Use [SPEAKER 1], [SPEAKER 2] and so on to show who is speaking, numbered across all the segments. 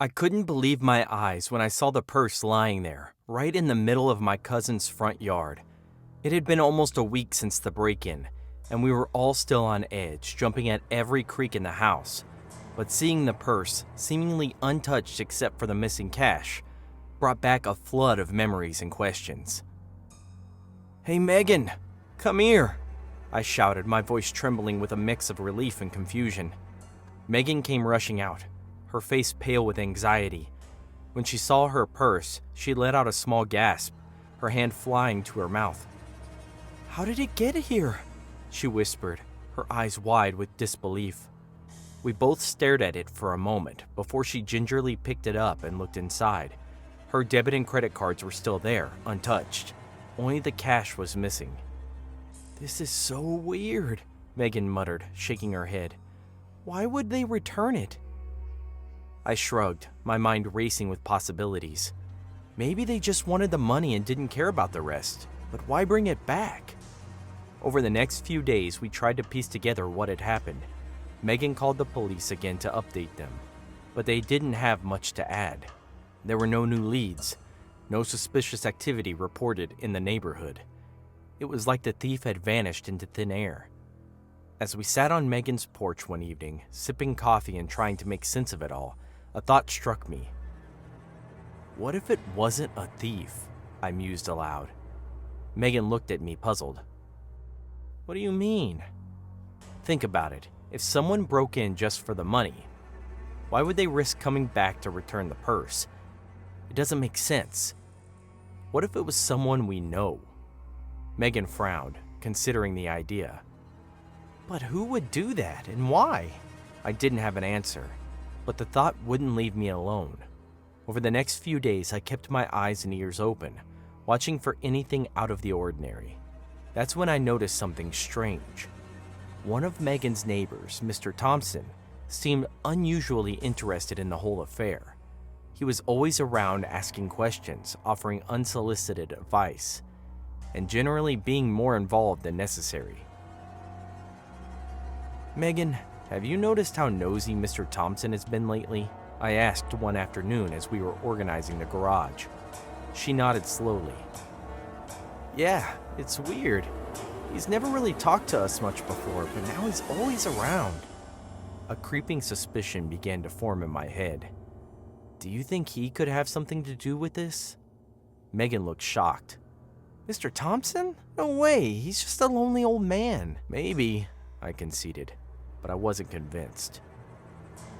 [SPEAKER 1] I couldn't believe my eyes when I saw the purse lying there, right in the middle of my cousin's front yard. It had been almost a week since the break-in, and we were all still on edge, jumping at every creak in the house. But seeing the purse, seemingly untouched except for the missing cash, brought back a flood of memories and questions. "Hey, Megan, come here," I shouted, my voice trembling with a mix of relief and confusion. Megan came rushing out, her face pale with anxiety. When she saw her purse, she let out a small gasp, her hand flying to her mouth. "How did it get here?" she whispered, her eyes wide with disbelief. We both stared at it for a moment before she gingerly picked it up and looked inside. Her debit and credit cards were still there, untouched. Only the cash was missing. "This is so weird," Megan muttered, shaking her head. "Why would they return it?" I shrugged, my mind racing with possibilities. Maybe they just wanted the money and didn't care about the rest, but why bring it back? Over the next few days, we tried to piece together what had happened. Megan called the police again to update them, but they didn't have much to add. There were no new leads, no suspicious activity reported in the neighborhood. It was like the thief had vanished into thin air. As we sat on Megan's porch one evening, sipping coffee and trying to make sense of it all, a thought struck me. What if it wasn't a thief? I mused aloud. Megan looked at me, puzzled. "What do you mean?" "Think about it. If someone broke in just for the money, why would they risk coming back to return the purse? It doesn't make sense. What if it was someone we know?" Megan frowned, considering the idea. "But who would do that, and why?" I didn't have an answer, but the thought wouldn't leave me alone. Over the next few days, I kept my eyes and ears open, watching for anything out of the ordinary. That's when I noticed something strange. One of Megan's neighbors, Mr. Thompson, seemed unusually interested in the whole affair. He was always around asking questions, offering unsolicited advice, and generally being more involved than necessary. "Megan, have you noticed how nosy Mr. Thompson has been lately?" I asked one afternoon as we were organizing the garage. She nodded slowly. "Yeah, it's weird. He's never really talked to us much before, but now he's always around." A creeping suspicion began to form in my head. "Do you think he could have something to do with this?" Megan looked shocked. "Mr. Thompson? No way, he's just a lonely old man." "Maybe," I conceded, but I wasn't convinced.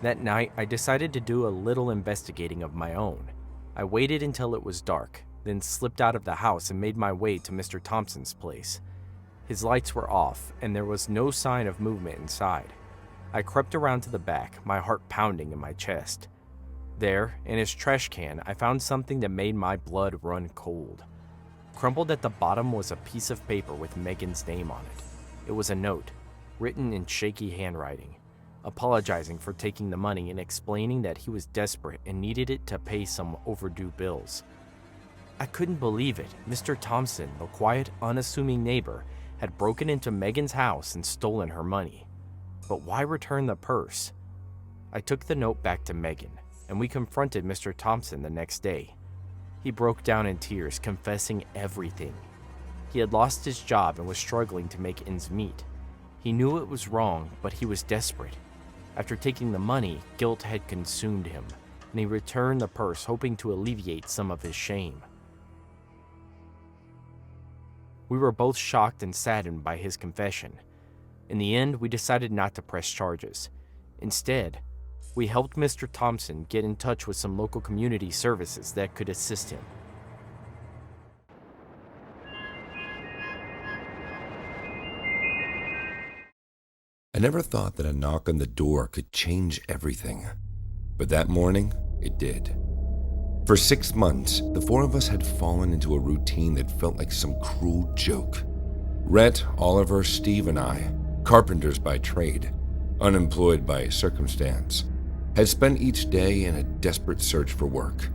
[SPEAKER 1] That night, I decided to do a little investigating of my own. I waited until it was dark, then slipped out of the house and made my way to Mr. Thompson's place. His lights were off, and there was no sign of movement inside. I crept around to the back, my heart pounding in my chest. There, in his trash can, I found something that made my blood run cold. Crumpled at the bottom was a piece of paper with Megan's name on it. It was a note, written in shaky handwriting, apologizing for taking the money and explaining that he was desperate and needed it to pay some overdue bills. I couldn't believe it. Mr. Thompson, the quiet, unassuming neighbor, had broken into Megan's house and stolen her money. But why return the purse? I took the note back to Megan, and we confronted Mr. Thompson the next day. He broke down in tears, confessing everything. He had lost his job and was struggling to make ends meet. He knew it was wrong, but he was desperate. After taking the money, guilt had consumed him, and he returned the purse hoping to alleviate some of his shame. We were both shocked and saddened by his confession. In the end, we decided not to press charges. Instead, we helped Mr. Thompson get in touch with some local community services that could assist him.
[SPEAKER 2] I never thought that a knock on the door could change everything, but that morning, it did. For 6 months, the four of us had fallen into a routine that felt like some cruel joke. Rhett, Oliver, Steve, and I, carpenters by trade, unemployed by circumstance, had spent each day in a desperate search for work.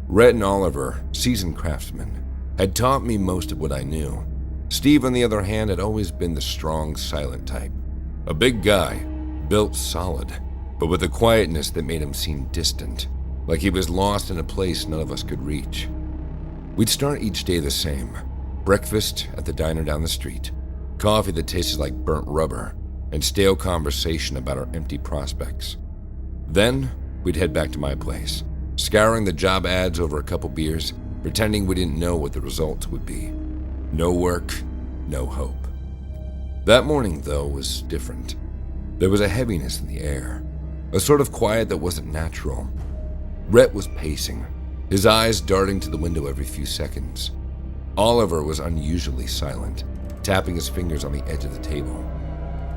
[SPEAKER 2] Rhett and Oliver, seasoned craftsmen, had taught me most of what I knew. Steve, on the other hand, had always been the strong, silent type. A big guy, built solid, but with a quietness that made him seem distant, like he was lost in a place none of us could reach. We'd start each day the same: breakfast at the diner down the street, coffee that tasted like burnt rubber, and stale conversation about our empty prospects. Then, we'd head back to my place, scouring the job ads over a couple beers, pretending we didn't know what the results would be. No work, no hope. That morning, though, was different. There was a heaviness in the air, a sort of quiet that wasn't natural. Rhett was pacing, his eyes darting to the window every few seconds. Oliver was unusually silent, tapping his fingers on the edge of the table.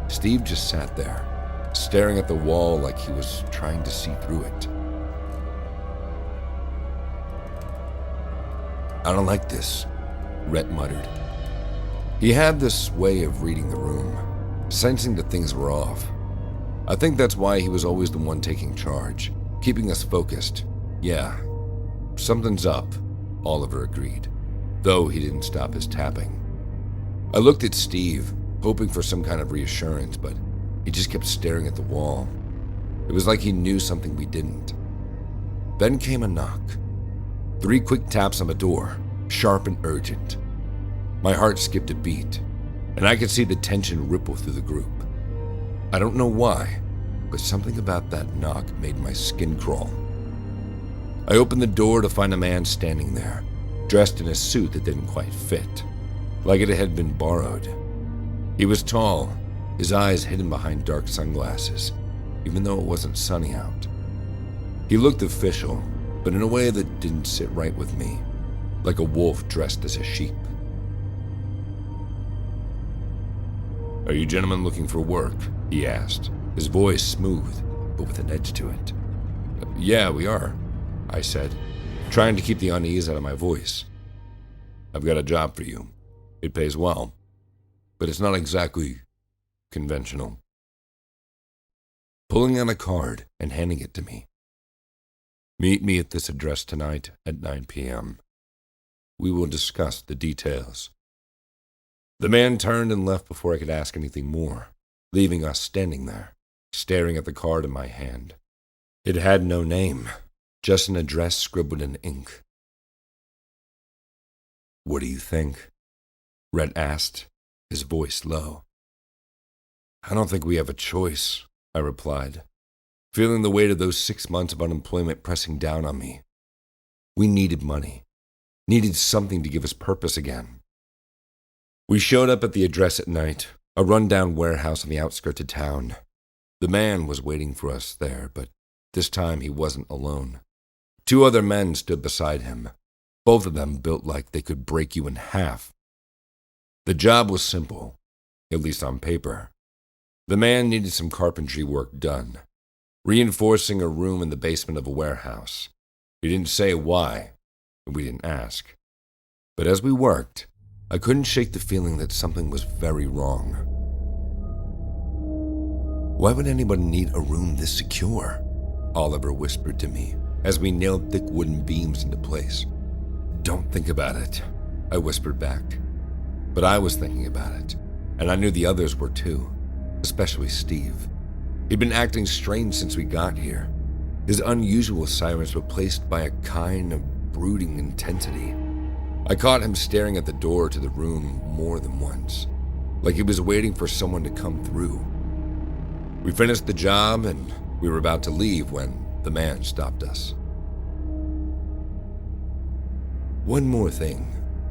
[SPEAKER 2] Steve just sat there, staring at the wall like he was trying to see through it. "I don't like this," Rhett muttered. He had this way of reading the room, sensing that things were off. I think that's why he was always the one taking charge, keeping us focused. "Yeah, something's up," Oliver agreed, though he didn't stop his tapping. I looked at Steve, hoping for some kind of reassurance, but he just kept staring at the wall. It was like he knew something we didn't. Then came a knock. 3 quick taps on the door, sharp and urgent. My heart skipped a beat, and I could see the tension ripple through the group. I don't know why, but something about that knock made my skin crawl. I opened the door to find a man standing there, dressed in a suit that didn't quite fit, like it had been borrowed. He was tall, his eyes hidden behind dark sunglasses, even though it wasn't sunny out. He looked official, but in a way that didn't sit right with me, like a wolf dressed as a sheep. "Are you gentlemen looking for work?" he asked, his voice smooth, but with an edge to it. "Yeah, we are," I said, trying to keep the unease out of my voice. "I've got a job for you. It pays well, but it's not exactly conventional." Pulling out a card and handing it to me. "Meet me at this address tonight at 9 p.m. We will discuss the details." The man turned and left before I could ask anything more, leaving us standing there, staring at the card in my hand. It had no name, just an address scribbled in ink. "What do you think?" Rhett asked, his voice low. "I don't think we have a choice," I replied, feeling the weight of those 6 months of unemployment pressing down on me. We needed money, needed something to give us purpose again. We showed up at the address at night, a rundown warehouse on the outskirts of town. The man was waiting for us there, but this time he wasn't alone. 2 other men stood beside him, both of them built like they could break you in half. The job was simple, at least on paper. The man needed some carpentry work done, reinforcing a room in the basement of a warehouse. He didn't say why, and we didn't ask. But as we worked, I couldn't shake the feeling that something was very wrong. "Why would anybody need a room this secure?" Oliver whispered to me as we nailed thick wooden beams into place. "Don't think about it," I whispered back. But I was thinking about it, and I knew the others were too, especially Steve. He'd been acting strange since we got here, his unusual silence replaced by a kind of brooding intensity. I caught him staring at the door to the room more than once, like he was waiting for someone to come through. We finished the job and we were about to leave when the man stopped us. "One more thing,"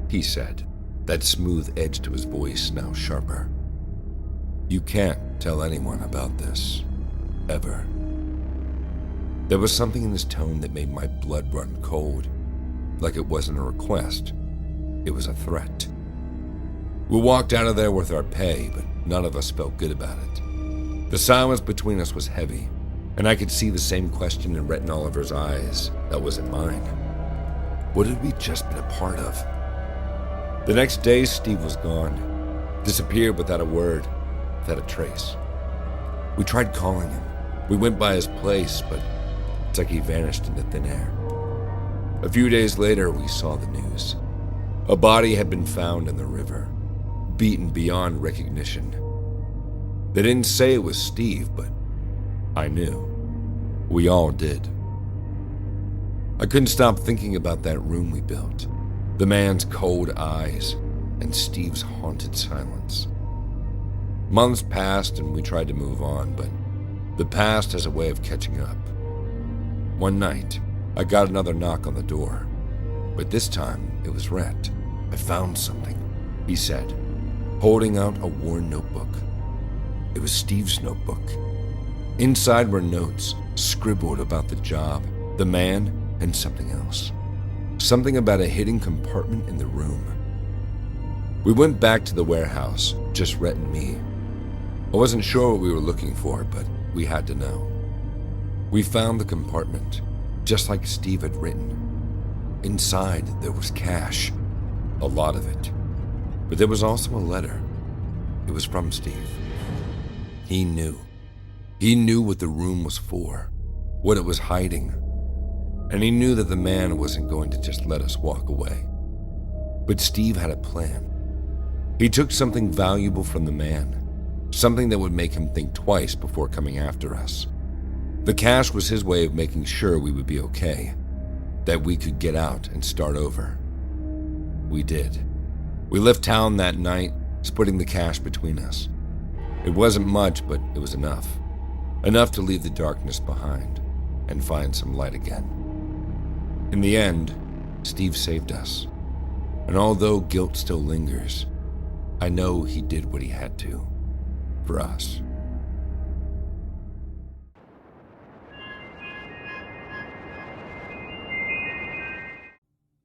[SPEAKER 2] he said, that smooth edge to his voice now sharper. "You can't tell anyone about this, ever." There was something in his tone that made my blood run cold, like it wasn't a request. It was a threat. We walked out of there with our pay, but none of us felt good about it. The silence between us was heavy, and I could see the same question in Rhett and Oliver's eyes that was in mine. What had we just been a part of? The next day, Steve was gone, disappeared without a word, without a trace. We tried calling him. We went by his place, but it's like he vanished into thin air. A few days later, we saw the news. A body had been found in the river, beaten beyond recognition. They didn't say it was Steve, but I knew. We all did. I couldn't stop thinking about that room we built, the man's cold eyes, and Steve's haunted silence. Months passed and we tried to move on, but the past has a way of catching up. One night, I got another knock on the door, but this time it was Rhett. "I found something," he said, holding out a worn notebook. It was Steve's notebook. Inside were notes scribbled about the job, the man, and something else. Something about a hidden compartment in the room. We went back to the warehouse, just Rhett and me. I wasn't sure what we were looking for, but we had to know. We found the compartment, just like Steve had written. Inside, there was cash, a lot of it. But there was also a letter. It was from Steve. He knew. He knew what the room was for, what it was hiding. And he knew that the man wasn't going to just let us walk away. But Steve had a plan. He took something valuable from the man, something that would make him think twice before coming after us. The cash was his way of making sure we would be okay, that we could get out and start over. We did. We left town that night, splitting the cash between us. It wasn't much, but it was enough. Enough to leave the darkness behind and find some light again. In the end, Steve saved us. And although guilt still lingers, I know he did what he had to, for us.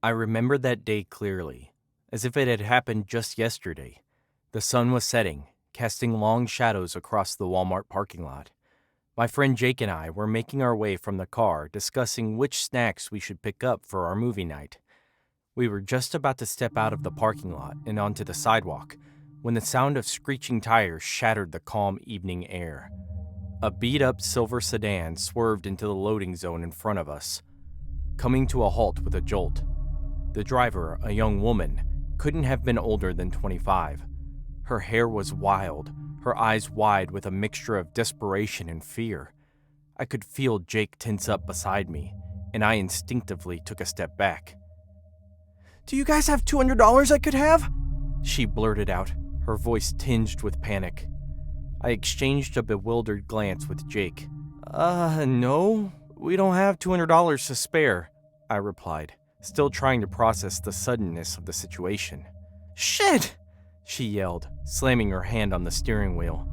[SPEAKER 1] I remember that day clearly, as if it had happened just yesterday. The sun was setting, casting long shadows across the Walmart parking lot. My friend Jake and I were making our way from the car, discussing which snacks we should pick up for our movie night. We were just about to step out of the parking lot and onto the sidewalk when the sound of screeching tires shattered the calm evening air. A beat-up silver sedan swerved into the loading zone in front of us, coming to a halt with a jolt. The driver, a young woman, couldn't have been older than 25. Her hair was wild, her eyes wide with a mixture of desperation and fear. I could feel Jake tense up beside me, and I instinctively took a step back. "Do you guys have $200 I could have?" she blurted out, her voice tinged with panic. I exchanged a bewildered glance with Jake. No, we don't have $200 to spare," I replied, still trying to process the suddenness of the situation. "Shit!" she yelled, slamming her hand on the steering wheel.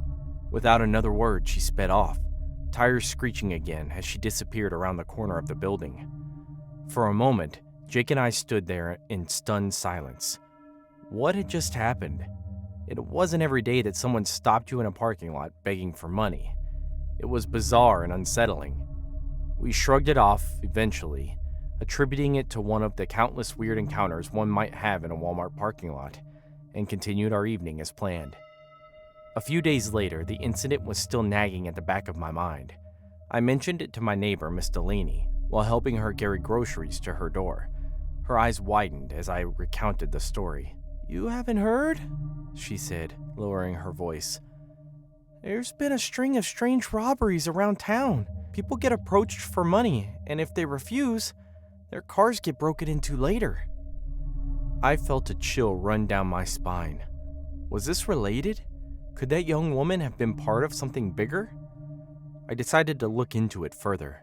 [SPEAKER 1] Without another word, she sped off, tires screeching again as she disappeared around the corner of the building. For a moment, Jake and I stood there in stunned silence. What had just happened? It wasn't every day that someone stopped you in a parking lot begging for money. It was bizarre and unsettling. We shrugged it off eventually, attributing it to one of the countless weird encounters one might have in a Walmart parking lot, and continued our evening as planned. A few days later, the incident was still nagging at the back of my mind. I mentioned it to my neighbor, Miss Delaney, while helping her carry groceries to her door. Her eyes widened as I recounted the story. "You haven't heard?" she said, lowering her voice. "There's been a string of strange robberies around town. People get approached for money, and if they refuse, their cars get broken into later." I felt a chill run down my spine. Was this related? Could that young woman have been part of something bigger? I decided to look into it further.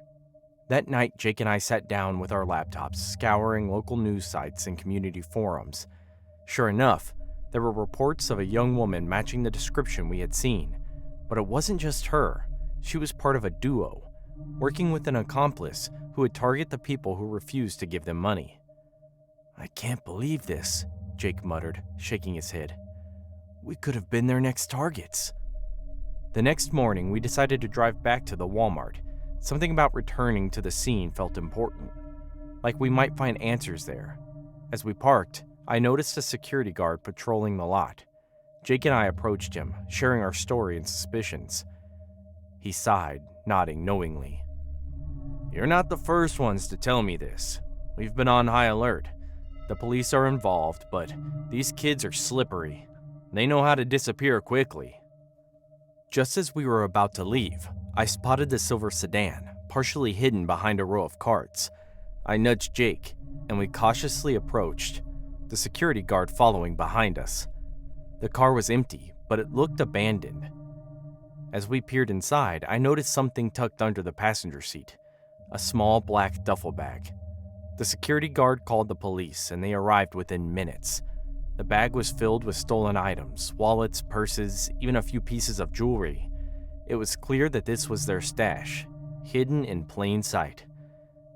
[SPEAKER 1] That night, Jake and I sat down with our laptops, scouring local news sites and community forums. Sure enough, there were reports of a young woman matching the description we had seen. But it wasn't just her. She was part of a duo, working with an accomplice who would target the people who refused to give them money. "I can't believe this," Jake muttered, shaking his head. "We could have been their next targets." The next morning, we decided to drive back to the Walmart. Something about returning to the scene felt important, like we might find answers there. As we parked, I noticed a security guard patrolling the lot. Jake and I approached him, sharing our story and suspicions. He sighed, nodding knowingly. "You're not the first ones to tell me this. We've been on high alert. The police are involved, but these kids are slippery. They know how to disappear quickly." Just as we were about to leave, I spotted the silver sedan, partially hidden behind a row of carts. I nudged Jake, and we cautiously approached, the security guard following behind us. The car was empty, but it looked abandoned. As we peered inside, I noticed something tucked under the passenger seat, a small black duffel bag. The security guard called the police, and they arrived within minutes. The bag was filled with stolen items, wallets, purses, even a few pieces of jewelry. It was clear that this was their stash, hidden in plain sight.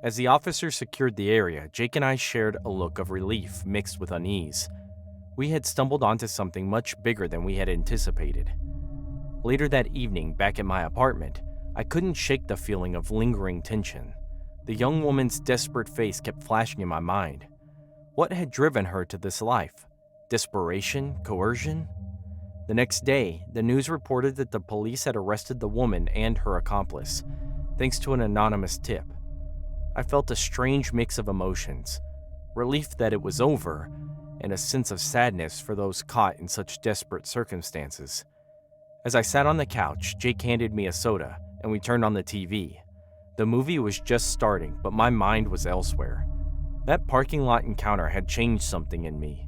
[SPEAKER 1] As the officer secured the area, Jake and I shared a look of relief mixed with unease. We had stumbled onto something much bigger than we had anticipated. Later that evening, back at my apartment, I couldn't shake the feeling of lingering tension. The young woman's desperate face kept flashing in my mind. What had driven her to this life? Desperation? Coercion? The next day, the news reported that the police had arrested the woman and her accomplice, thanks to an anonymous tip. I felt a strange mix of emotions, relief that it was over, and a sense of sadness for those caught in such desperate circumstances. As I sat on the couch, Jake handed me a soda, and we turned on the TV. The movie was just starting, but my mind was elsewhere. That parking lot encounter had changed something in me.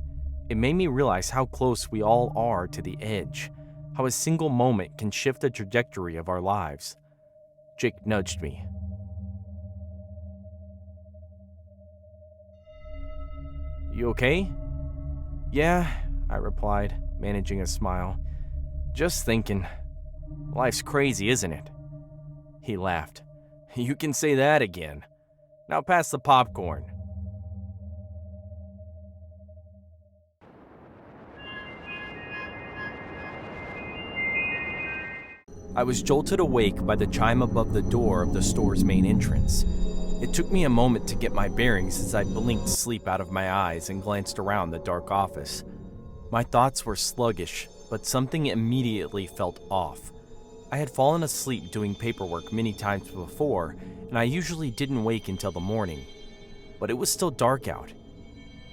[SPEAKER 1] It made me realize how close we all are to the edge, how a single moment can shift the trajectory of our lives. Jake nudged me. "You okay?" "Yeah," I replied, managing a smile. "Just thinking. Life's crazy, isn't it?" He laughed. "You can say that again. Now pass the popcorn." I was jolted awake by the chime above the door of the store's main entrance. It took me a moment to get my bearings as I blinked sleep out of my eyes and glanced around the dark office. My thoughts were sluggish, but something immediately felt off. I had fallen asleep doing paperwork many times before, and I usually didn't wake until the morning. But it was still dark out.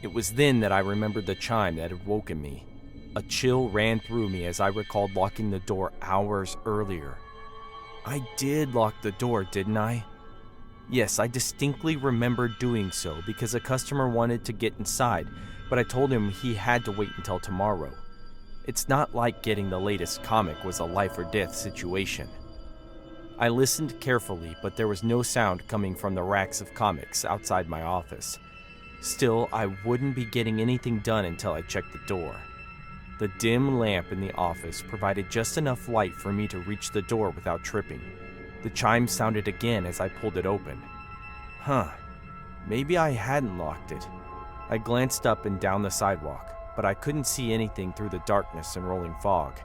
[SPEAKER 1] It was then that I remembered the chime that had woken me. A chill ran through me as I recalled locking the door hours earlier. I did lock the door, didn't I? Yes, I distinctly remembered doing so because a customer wanted to get inside, but I told him he had to wait until tomorrow. It's not like getting the latest comic was a life or death situation. I listened carefully, but there was no sound coming from the racks of comics outside my office. Still, I wouldn't be getting anything done until I checked the door. The dim lamp in the office provided just enough light for me to reach the door without tripping. The chime sounded again as I pulled it open. Maybe I hadn't locked it. I glanced up and down the sidewalk, but I couldn't see anything through the darkness and rolling fog.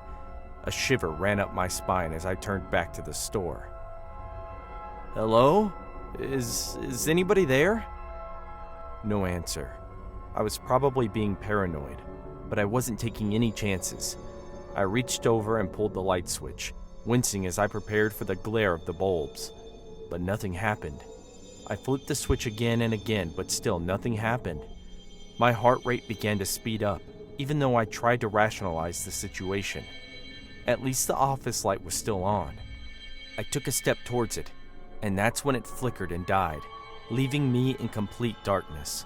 [SPEAKER 1] A shiver ran up my spine as I turned back to the store. "Hello? Is anybody there?" No answer. I was probably being paranoid, but I wasn't taking any chances. I reached over and pulled the light switch, wincing as I prepared for the glare of the bulbs. But nothing happened. I flipped the switch again and again, but still nothing happened. My heart rate began to speed up, even though I tried to rationalize the situation. At least the office light was still on. I took a step towards it, and that's when it flickered and died, leaving me in complete darkness.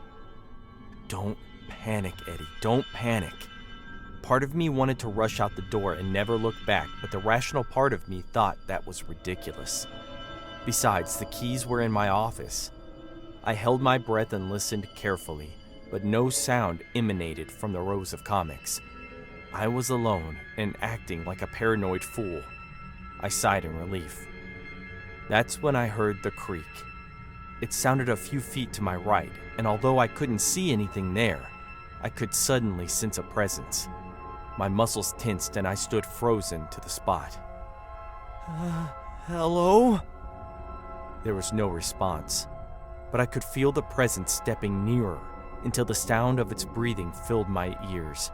[SPEAKER 1] Don't panic, Eddie. Don't panic. Part of me wanted to rush out the door and never look back, but the rational part of me thought that was ridiculous. Besides, the keys were in my office. I held my breath and listened carefully, but no sound emanated from the rows of comics. I was alone and acting like a paranoid fool. I sighed in relief. That's when I heard the creak. It sounded a few feet to my right, and although I couldn't see anything there, I could suddenly sense a presence. My muscles tensed and I stood frozen to the spot. Hello? There was no response, but I could feel the presence stepping nearer until the sound of its breathing filled my ears.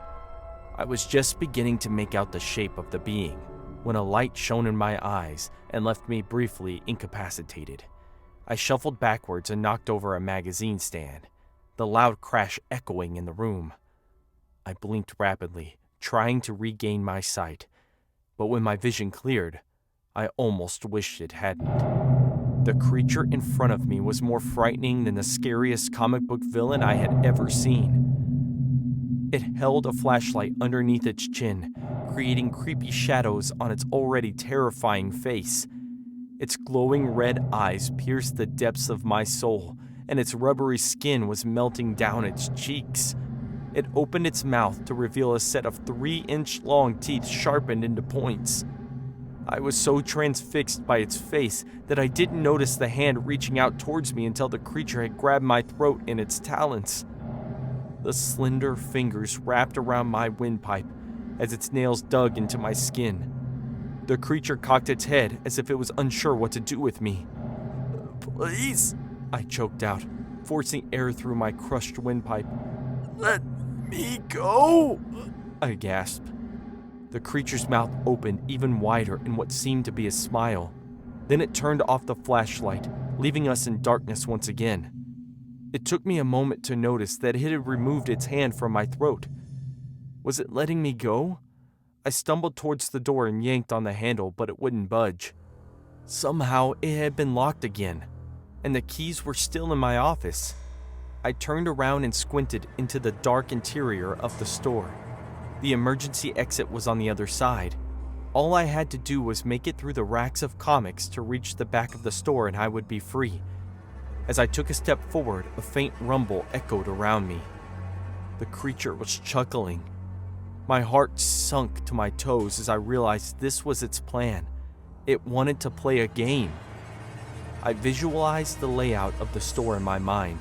[SPEAKER 1] I was just beginning to make out the shape of the being when a light shone in my eyes and left me briefly incapacitated. I shuffled backwards and knocked over a magazine stand, the loud crash echoing in the room. I blinked rapidly, trying to regain my sight, but when my vision cleared, I almost wished it hadn't. The creature in front of me was more frightening than the scariest comic book villain I had ever seen. It held a flashlight underneath its chin, creating creepy shadows on its already terrifying face. Its glowing red eyes pierced the depths of my soul, and its rubbery skin was melting down its cheeks. It opened its mouth to reveal a set of 3-inch-long teeth sharpened into points. I was so transfixed by its face that I didn't notice the hand reaching out towards me until the creature had grabbed my throat in its talons. The slender fingers wrapped around my windpipe as its nails dug into my skin. The creature cocked its head as if it was unsure what to do with me. "Please," I choked out, forcing air through my crushed windpipe. "Let me go," I gasped. The creature's mouth opened even wider in what seemed to be a smile. Then it turned off the flashlight, leaving us in darkness once again. It took me a moment to notice that it had removed its hand from my throat. Was it letting me go? I stumbled towards the door and yanked on the handle, but it wouldn't budge. Somehow it had been locked again, and the keys were still in my office. I turned around and squinted into the dark interior of the store. The emergency exit was on the other side. All I had to do was make it through the racks of comics to reach the back of the store and I would be free. As I took a step forward, a faint rumble echoed around me. The creature was chuckling. My heart sunk to my toes as I realized this was its plan. It wanted to play a game. I visualized the layout of the store in my mind.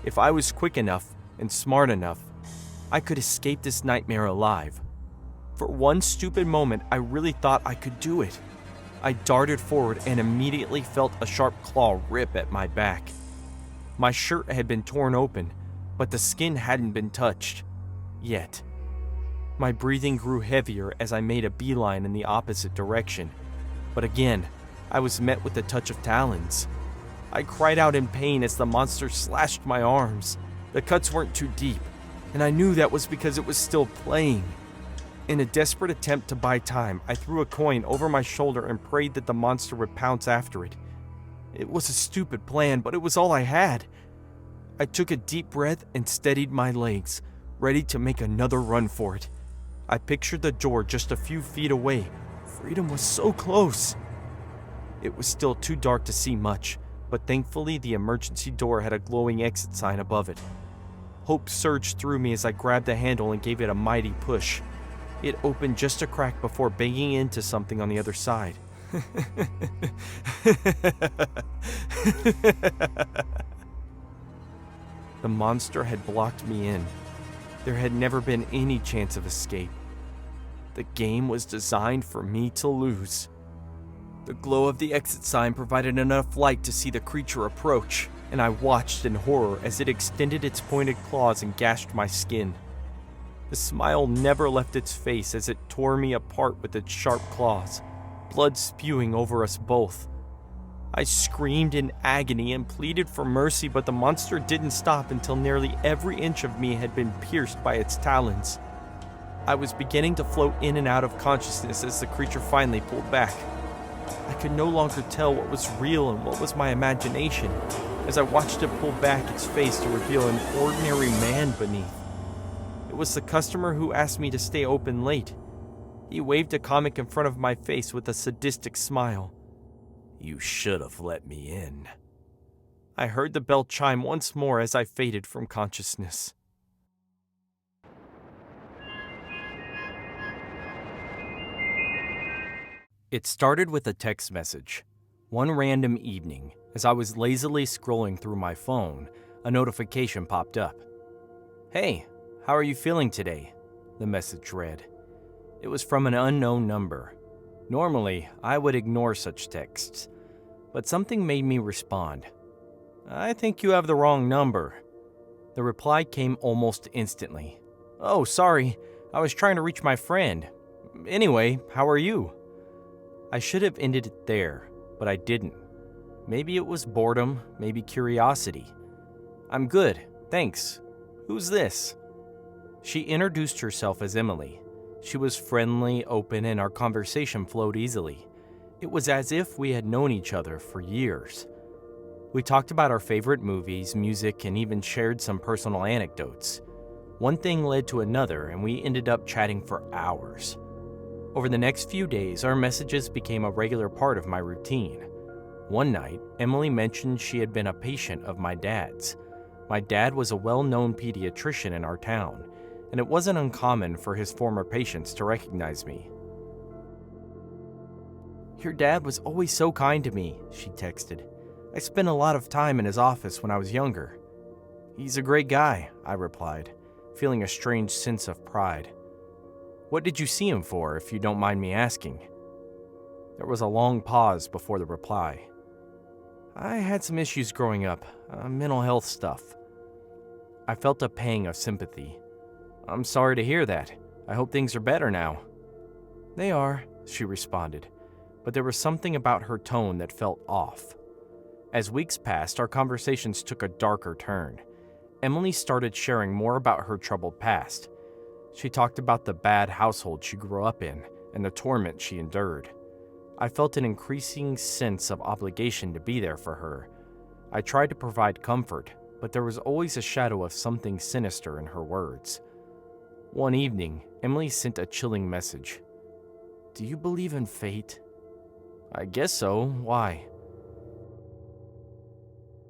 [SPEAKER 1] If I was quick enough and smart enough, I could escape this nightmare alive. For one stupid moment, I really thought I could do it. I darted forward and immediately felt a sharp claw rip at my back. My shirt had been torn open, but the skin hadn't been touched. Yet. My breathing grew heavier as I made a beeline in the opposite direction. But again, I was met with a touch of talons. I cried out in pain as the monster slashed my arms. The cuts weren't too deep, and I knew that was because it was still playing. In a desperate attempt to buy time, I threw a coin over my shoulder and prayed that the monster would pounce after it. It was a stupid plan, but it was all I had. I took a deep breath and steadied my legs, ready to make another run for it. I pictured the door just a few feet away. Freedom was so close. It was still too dark to see much, but thankfully the emergency door had a glowing exit sign above it. Hope surged through me as I grabbed the handle and gave it a mighty push. It opened just a crack before banging into something on the other side. The monster had blocked me in. There had never been any chance of escape. The game was designed for me to lose. The glow of the exit sign provided enough light to see the creature approach, and I watched in horror as it extended its pointed claws and gashed my skin. The smile never left its face as it tore me apart with its sharp claws, blood spewing over us both. I screamed in agony and pleaded for mercy, but the monster didn't stop until nearly every inch of me had been pierced by its talons. I was beginning to float in and out of consciousness as the creature finally pulled back. I could no longer tell what was real and what was my imagination as I watched it pull back its face to reveal an ordinary man beneath. It was the customer who asked me to stay open late. He waved a comic in front of my face with a sadistic smile. "You should have let me in." I heard the bell chime once more as I faded from consciousness. It started with a text message. One random evening, as I was lazily scrolling through my phone, a notification popped up. "Hey, how are you feeling today?" the message read. It was from an unknown number. Normally, I would ignore such texts, but something made me respond. "I think you have the wrong number." The reply came almost instantly. "Oh, sorry, I was trying to reach my friend. Anyway, how are you?" I should have ended it there, but I didn't. Maybe it was boredom, maybe curiosity. "I'm good, thanks. Who's this?" She introduced herself as Emily. She was friendly, open, and our conversation flowed easily. It was as if we had known each other for years. We talked about our favorite movies, music, and even shared some personal anecdotes. One thing led to another, and we ended up chatting for hours. Over the next few days, our messages became a regular part of my routine. One night, Emily mentioned she had been a patient of my dad's. My dad was a well-known pediatrician in our town, and it wasn't uncommon for his former patients to recognize me. "Your dad was always so kind to me," she texted. "I spent a lot of time in his office when I was younger." "He's a great guy," I replied, feeling a strange sense of pride. "What did you see him for, if you don't mind me asking?" There was a long pause before the reply. "I had some issues growing up, mental health stuff." I felt a pang of sympathy. "I'm sorry to hear that. I hope things are better now." "They are," she responded, but there was something about her tone that felt off. As weeks passed, our conversations took a darker turn. Emily started sharing more about her troubled past. She talked about the bad household she grew up in and the torment she endured. I felt an increasing sense of obligation to be there for her. I tried to provide comfort, but there was always a shadow of something sinister in her words. One evening, Emily sent a chilling message. "Do you believe in fate?" "I guess so. Why?"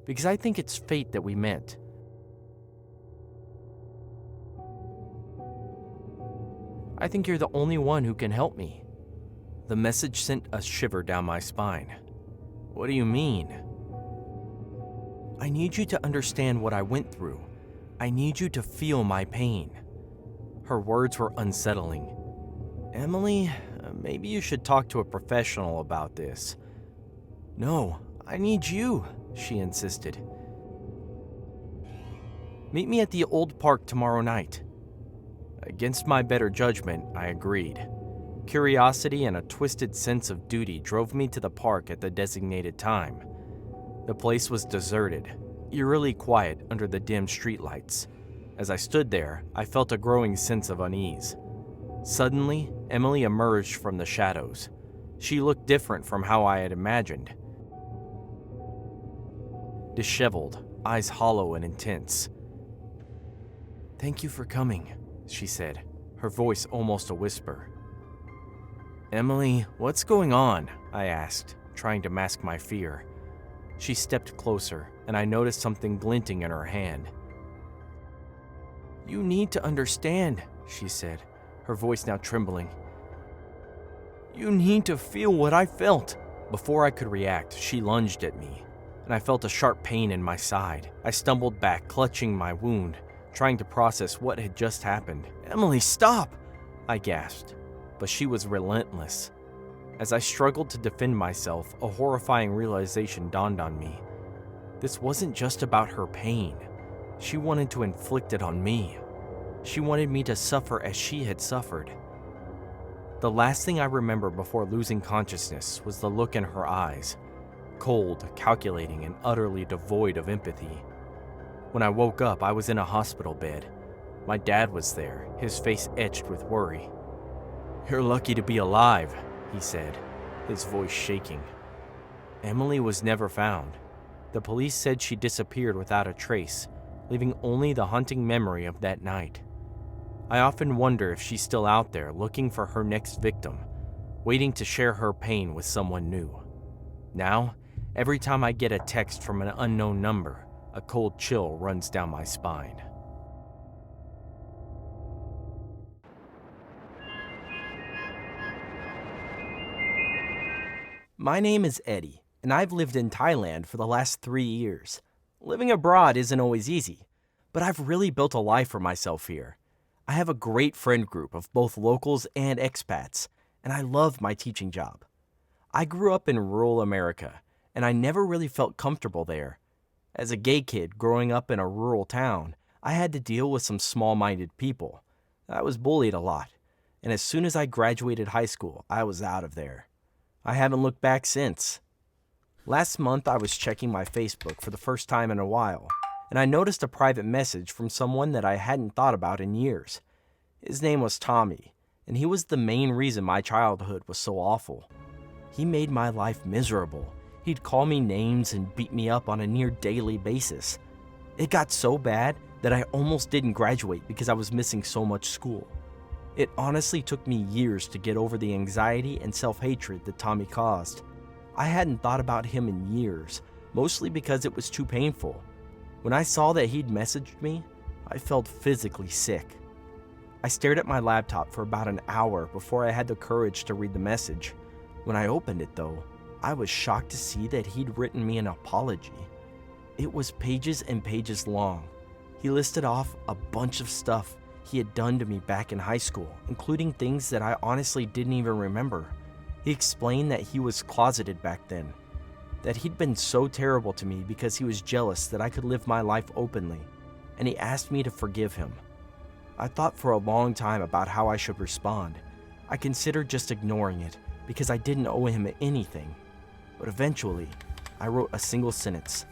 [SPEAKER 1] "Because I think it's fate that we met." "I think you're the only one who can help me." The message sent a shiver down my spine. "What do you mean?" "I need you to understand what I went through. I need you to feel my pain." Her words were unsettling. "Emily, maybe you should talk to a professional about this." "No, I need you," she insisted. "Meet me at the old park tomorrow night." Against my better judgment, I agreed. Curiosity and a twisted sense of duty drove me to the park at the designated time. The place was deserted, eerily quiet under the dim streetlights. As I stood there, I felt a growing sense of unease. Suddenly, Emily emerged from the shadows. She looked different from how I had imagined. Disheveled, eyes hollow and intense. "Thank you for coming," she said, her voice almost a whisper. "Emily, what's going on?" I asked, trying to mask my fear. She stepped closer, and I noticed something glinting in her hand. "You need to understand," she said, her voice now trembling. "You need to feel what I felt." Before I could react, she lunged at me, and I felt a sharp pain in my side. I stumbled back, clutching my wound, trying to process what had just happened. "Emily, stop!" I gasped, but she was relentless. As I struggled to defend myself, a horrifying realization dawned on me. This wasn't just about her pain. She wanted to inflict it on me. She wanted me to suffer as she had suffered. The last thing I remember before losing consciousness was the look in her eyes, cold, calculating, and utterly devoid of empathy. When I woke up, I was in a hospital bed. My dad was there, his face etched with worry. "You're lucky to be alive," he said, his voice shaking. Emily was never found. The police said she disappeared without a trace, leaving only the haunting memory of that night. I often wonder if she's still out there looking for her next victim, waiting to share her pain with someone new. Now, every time I get a text from an unknown number, a cold chill runs down my spine. My name is Eddie, and I've lived in Thailand for the last 3 years. Living abroad isn't always easy, but I've really built a life for myself here. I have a great friend group of both locals and expats, and I love my teaching job. I grew up in rural America, and I never really felt comfortable there. As a gay kid growing up in a rural town, I had to deal with some small-minded people. I was bullied a lot, and as soon as I graduated high school, I was out of there. I haven't looked back since. Last month, I was checking my Facebook for the first time in a while, and I noticed a private message from someone that I hadn't thought about in years. His name was Tommy, and he was the main reason my childhood was so awful. He made my life miserable. He'd call me names and beat me up on a near daily basis. It got so bad that I almost didn't graduate because I was missing so much school. It honestly took me years to get over the anxiety and self-hatred that Tommy caused. I hadn't thought about him in years, mostly because it was too painful. When I saw that he'd messaged me, I felt physically sick. I stared at my laptop for about an hour before I had the courage to read the message. When I opened it though, I was shocked to see that he'd written me an apology. It was pages and pages long. He listed off a bunch of stuff he had done to me back in high school, including things that I honestly didn't even remember. He explained that he was closeted back then, that he'd been so terrible to me because he was jealous that I could live my life openly, and he asked me to forgive him. I thought for a long time about how I should respond. I considered just ignoring it because I didn't owe him anything. But eventually, I wrote a single sentence.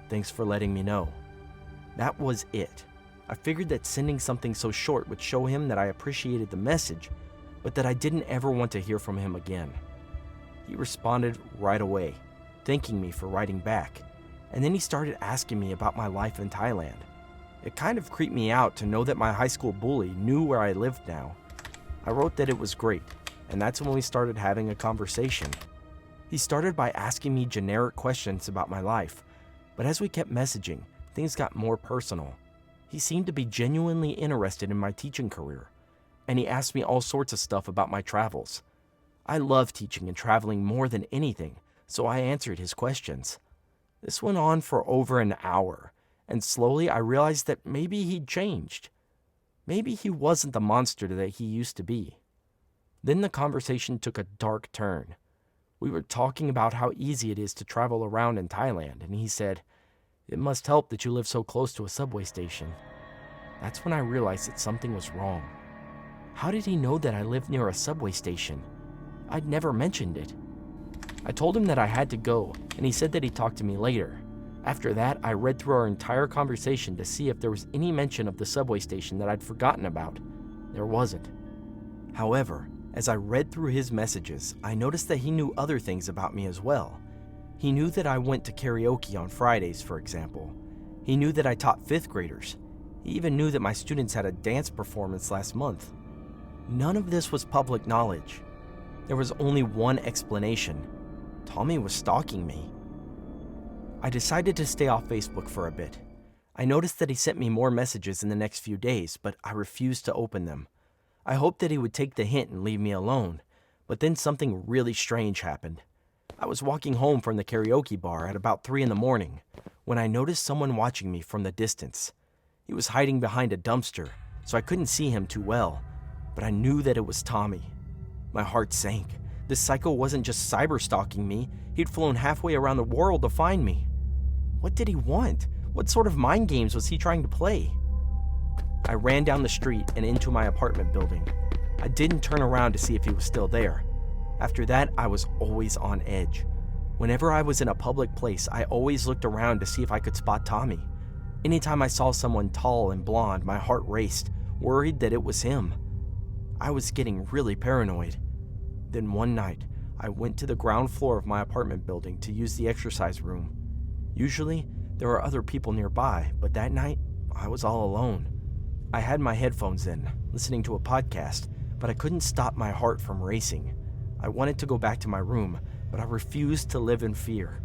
[SPEAKER 1] "Thanks for letting me know." That was it. I figured that sending something so short would show him that I appreciated the message, but that I didn't ever want to hear from him again. He responded right away, thanking me for writing back, and then he started asking me about my life in Thailand. It kind of creeped me out to know that my high school bully knew where I lived now. I wrote that it was great, and that's when we started having a conversation. He started by asking me generic questions about my life, but as we kept messaging, things got more personal. He seemed to be genuinely interested in my teaching career, and he asked me all sorts of stuff about my travels. I love teaching and traveling more than anything, so I answered his questions. This went on for over an hour, and slowly I realized that maybe he'd changed. Maybe he wasn't the monster that he used to be. Then the conversation took a dark turn. We were talking about how easy it is to travel around in Thailand, and he said, "It must help that you live so close to a subway station." That's when I realized that something was wrong. How did he know that I lived near a subway station? I'd never mentioned it. I told him that I had to go, and he said that he'd talk to me later. After that, I read through our entire conversation to see if there was any mention of the subway station that I'd forgotten about. There wasn't. However, as I read through his messages, I noticed that he knew other things about me as well. He knew that I went to karaoke on Fridays, for example. He knew that I taught 5th graders. He even knew that my students had a dance performance last month. None of this was public knowledge. There was only one explanation. Tommy was stalking me. I decided to stay off Facebook for a bit. I noticed that he sent me more messages in the next few days, but I refused to open them. I hoped that he would take the hint and leave me alone, but then something really strange happened. I was walking home from the karaoke bar at about 3 in the morning when I noticed someone watching me from the distance. He was hiding behind a dumpster, so I couldn't see him too well, but I knew that it was Tommy. My heart sank. This psycho wasn't just cyber stalking me, he'd flown halfway around the world to find me. What did he want? What sort of mind games was he trying to play? I ran down the street and into my apartment building. I didn't turn around to see if he was still there. After that, I was always on edge. Whenever I was in a public place, I always looked around to see if I could spot Tommy. Anytime I saw someone tall and blonde, my heart raced, worried that it was him. I was getting really paranoid. Then one night, I went to the ground floor of my apartment building to use the exercise room. Usually, there were other people nearby, but that night, I was all alone. I had my headphones in, listening to a podcast, but I couldn't stop my heart from racing. I wanted to go back to my room, but I refused to live in fear.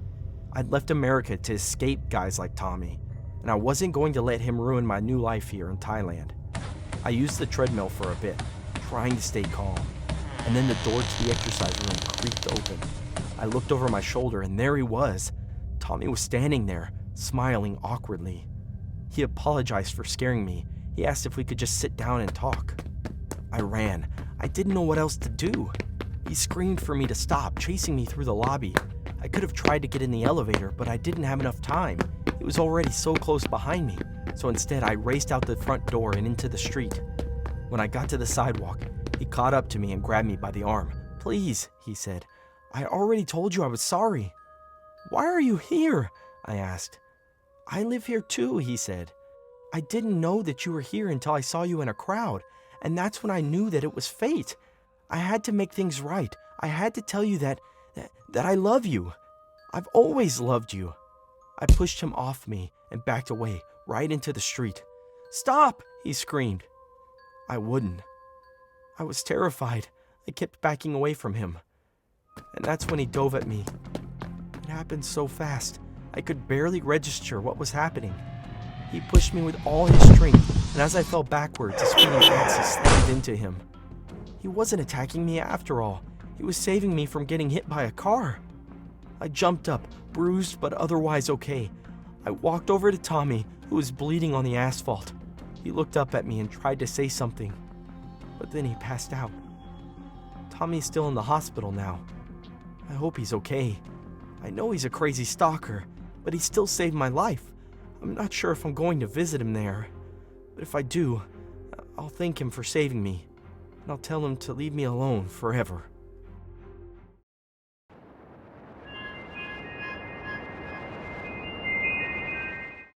[SPEAKER 1] I'd left America to escape guys like Tommy, and I wasn't going to let him ruin my new life here in Thailand. I used the treadmill for a bit, trying to stay calm, and then the door to the exercise room creaked open. I looked over my shoulder, and there he was. Tommy was standing there, smiling awkwardly. He apologized for scaring me. He asked if we could just sit down and talk. I ran. I didn't know what else to do. He screamed for me to stop, chasing me through the lobby. I could have tried to get in the elevator, but I didn't have enough time. It was already so close behind me, so instead I raced out the front door and into the street. When I got to the sidewalk, he caught up to me and grabbed me by the arm. "Please," he said. "I already told you I was sorry." "Why are you here?" I asked. "I live here too," he said. "I didn't know that you were here until I saw you in a crowd, and that's when I knew that it was fate. I had to make things right. I had to tell you that that I love you. I've always loved you." I pushed him off me and backed away, right into the street. "Stop!" he screamed. I wouldn't. I was terrified. I kept backing away from him. And that's when he dove at me. It happened so fast, I could barely register what was happening. He pushed me with all his strength, and as I fell backwards, his spinning axis slammed into him. He wasn't attacking me after all. He was saving me from getting hit by a car. I jumped up, bruised but otherwise okay. I walked over to Tommy, who was bleeding on the asphalt. He looked up at me and tried to say something, but then he passed out. Tommy's still in the hospital now. I hope he's okay. I know he's a crazy stalker, but he still saved my life. I'm not sure if I'm going to visit him there, but if I do, I'll thank him for saving me, and I'll tell him to leave me alone forever.